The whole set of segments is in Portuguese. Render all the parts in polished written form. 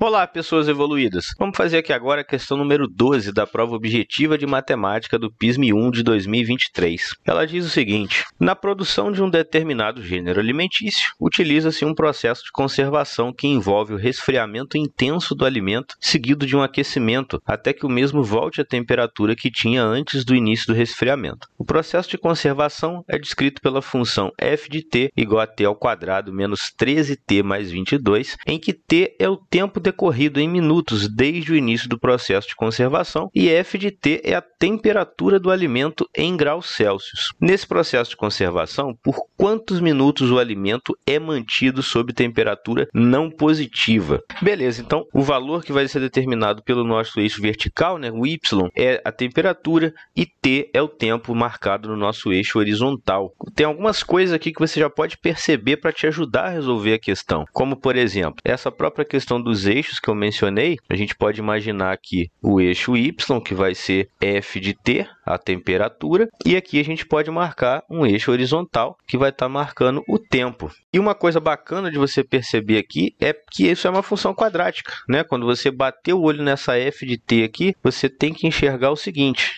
Olá, pessoas evoluídas! Vamos fazer aqui agora a questão número 12 da prova objetiva de matemática do PISM-1 de 2023. Ela diz o seguinte: na produção de um determinado gênero alimentício, utiliza-se um processo de conservação que envolve o resfriamento intenso do alimento, seguido de um aquecimento, até que o mesmo volte à temperatura que tinha antes do início do resfriamento. O processo de conservação é descrito pela função f de t igual a t ao quadrado menos 13t mais 22, em que t é o tempo decorrido em minutos desde o início do processo de conservação e f de t é a temperatura do alimento em graus Celsius. Nesse processo de conservação, por quantos minutos o alimento é mantido sob temperatura não positiva? Beleza, então o valor que vai ser determinado pelo nosso eixo vertical, né, o y, é a temperatura e t é o tempo marcado no nosso eixo horizontal. Tem algumas coisas aqui que você já pode perceber para te ajudar a resolver a questão, como por exemplo, essa própria questão dos eixos que eu mencionei. A gente pode imaginar aqui o eixo y, que vai ser f de t, a temperatura, e aqui a gente pode marcar um eixo horizontal que vai estar marcando o tempo. E uma coisa bacana de você perceber aqui é que isso é uma função quadrática, né? Quando você bater o olho nessa f de t aqui, você tem que enxergar o seguinte: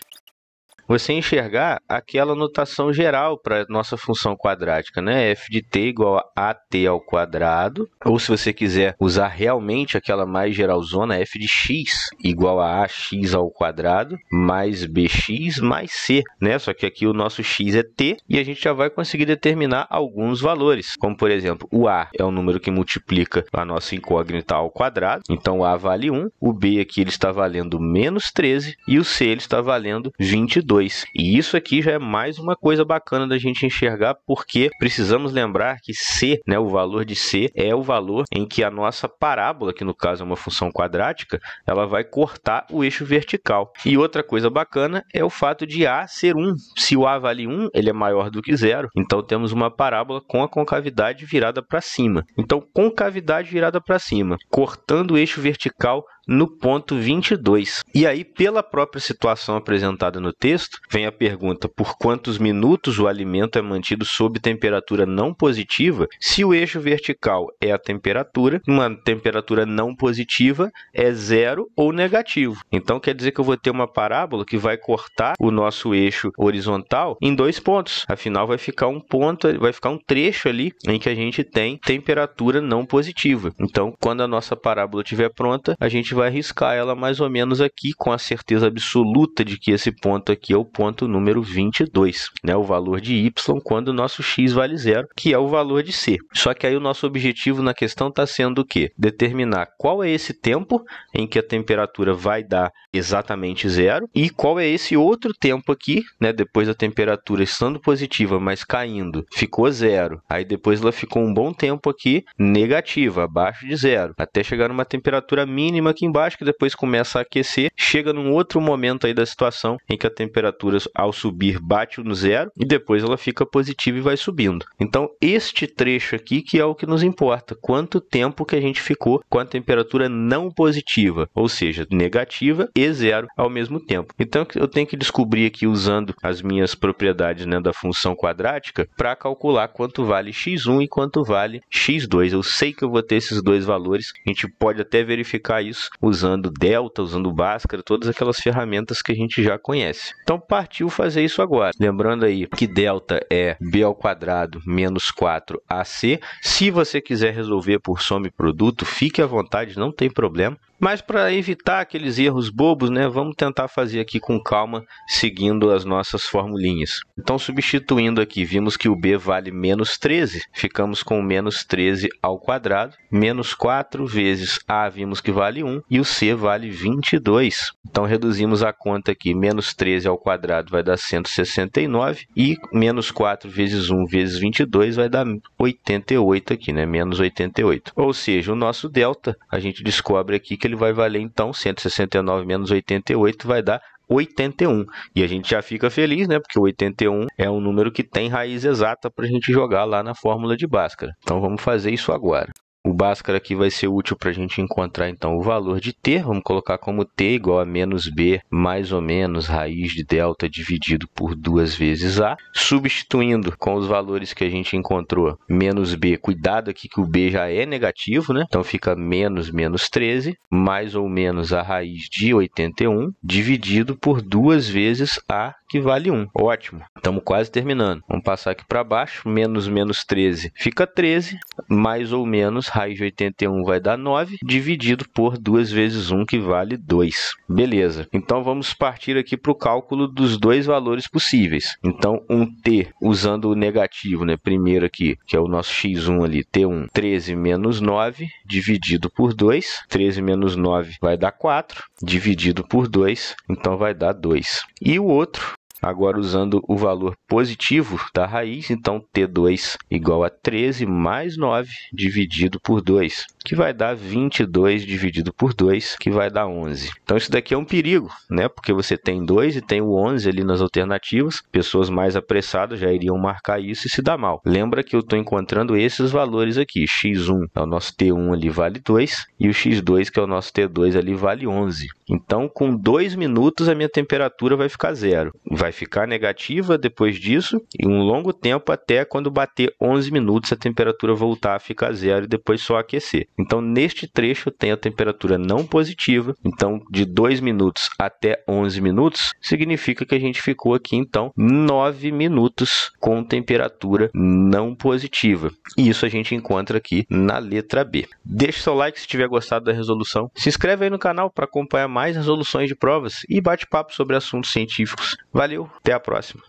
você enxergar aquela notação geral para nossa função quadrática, né? F de t igual a at ao quadrado, ou se você quiser usar realmente aquela mais geralzona, f de x igual a ax ao quadrado mais bx mais c, né? Só que aqui o nosso x é t e a gente já vai conseguir determinar alguns valores, como por exemplo, o a é um número que multiplica a nossa incógnita ao quadrado, então o a vale 1, o b aqui ele está valendo menos 13 e o c ele está valendo 22. E isso aqui já é mais uma coisa bacana da gente enxergar, porque precisamos lembrar que c, né, o valor de c é o valor em que a nossa parábola, que no caso é uma função quadrática, ela vai cortar o eixo vertical. E outra coisa bacana é o fato de a ser 1. Se o a vale 1, ele é maior do que zero, então temos uma parábola com a concavidade virada para cima. Então, concavidade virada para cima, cortando o eixo vertical no ponto 22. E aí, pela própria situação apresentada no texto, vem a pergunta: por quantos minutos o alimento é mantido sob temperatura não positiva? Se o eixo vertical é a temperatura, uma temperatura não positiva é zero ou negativo. Então, quer dizer que eu vou ter uma parábola que vai cortar o nosso eixo horizontal em dois pontos. Afinal, vai ficar um ponto, vai ficar um trecho ali em que a gente tem temperatura não positiva. Então, quando a nossa parábola estiver pronta, a gente vai riscar ela mais ou menos aqui com a certeza absoluta de que esse ponto aqui é o ponto número 22, né? O valor de y quando o nosso x vale zero, que é o valor de c. Só que aí o nosso objetivo na questão está sendo o quê? Determinar qual é esse tempo em que a temperatura vai dar exatamente zero e qual é esse outro tempo aqui, né? Depois da temperatura estando positiva, mas caindo, ficou zero. Aí depois ela ficou um bom tempo aqui negativa, abaixo de zero, até chegar numa temperatura mínima aqui embaixo, que depois começa a aquecer, chega num outro momento aí da situação em que a temperatura ao subir bate no zero e depois ela fica positiva e vai subindo. Então este trecho aqui que é o que nos importa, quanto tempo que a gente ficou com a temperatura não positiva, ou seja, negativa e zero ao mesmo tempo. Então eu tenho que descobrir aqui usando as minhas propriedades, né, da função quadrática para calcular quanto vale x1 e quanto vale x2. Eu sei que eu vou ter esses dois valores, a gente pode até verificar isso usando delta, usando Bhaskara, todas aquelas ferramentas que a gente já conhece. Então partiu fazer isso agora. Lembrando aí que delta é b ao quadrado menos 4ac. Se você quiser resolver por soma e produto, fique à vontade, não tem problema. Mas para evitar aqueles erros bobos, né, vamos tentar fazer aqui com calma, seguindo as nossas formulinhas. Então, substituindo aqui, vimos que o b vale menos 13, ficamos com menos 13 ao quadrado, menos 4 vezes a, vimos que vale 1, e o c vale 22. Então, reduzimos a conta aqui, menos 13 ao quadrado vai dar 169, e menos 4 vezes 1 vezes 22 vai dar 88 aqui, né, menos 88. Ou seja, o nosso delta, a gente descobre aqui que ele vai valer, então, 169 menos 88 vai dar 81. E a gente já fica feliz, né? Porque o 81 é um número que tem raiz exata para a gente jogar lá na fórmula de Bhaskara. Então, vamos fazer isso agora. O Bhaskara aqui vai ser útil para a gente encontrar, então, o valor de t. Vamos colocar como t igual a menos b mais ou menos raiz de delta dividido por 2 vezes a. Substituindo com os valores que a gente encontrou, menos b, cuidado aqui que o b já é negativo, né? Então, fica menos 13, mais ou menos a raiz de 81, dividido por 2 vezes a, que vale 1. Ótimo, estamos quase terminando. Vamos passar aqui para baixo, menos 13 fica 13, mais ou menos raiz de 81 vai dar 9, dividido por 2 vezes 1, que vale 2. Beleza, então vamos partir aqui para o cálculo dos dois valores possíveis. Então, um t usando o negativo, né? Primeiro aqui, que é o nosso x1 ali, t1, 13 menos 9, dividido por 2. 13 menos 9 vai dar 4, dividido por 2, então vai dar 2. E o outro, agora usando o valor positivo da raiz, então t2 igual a 13 mais 9 dividido por 2, que vai dar 22 dividido por 2, que vai dar 11. Então, isso daqui é um perigo, né? Porque você tem 2 e tem o 11 ali nas alternativas. Pessoas mais apressadas já iriam marcar isso e se dá mal. Lembra que eu estou encontrando esses valores aqui. x1 é o nosso t1 ali, vale 2, e o x2, que é o nosso t2 ali, vale 11. Então, com 2 minutos, a minha temperatura vai ficar 0. Vai ficar negativa depois disso, e um longo tempo até quando bater 11 minutos, a temperatura voltar a ficar 0 e depois só aquecer. Então, neste trecho, eu tenho a temperatura não positiva. Então, de 2 minutos até 11 minutos, significa que a gente ficou aqui, então, 9 minutos com temperatura não positiva. E isso a gente encontra aqui na letra B. Deixe seu like se tiver gostado da resolução. Se inscreve aí no canal para acompanhar mais resoluções de provas e bate-papo sobre assuntos científicos. Valeu, até a próxima!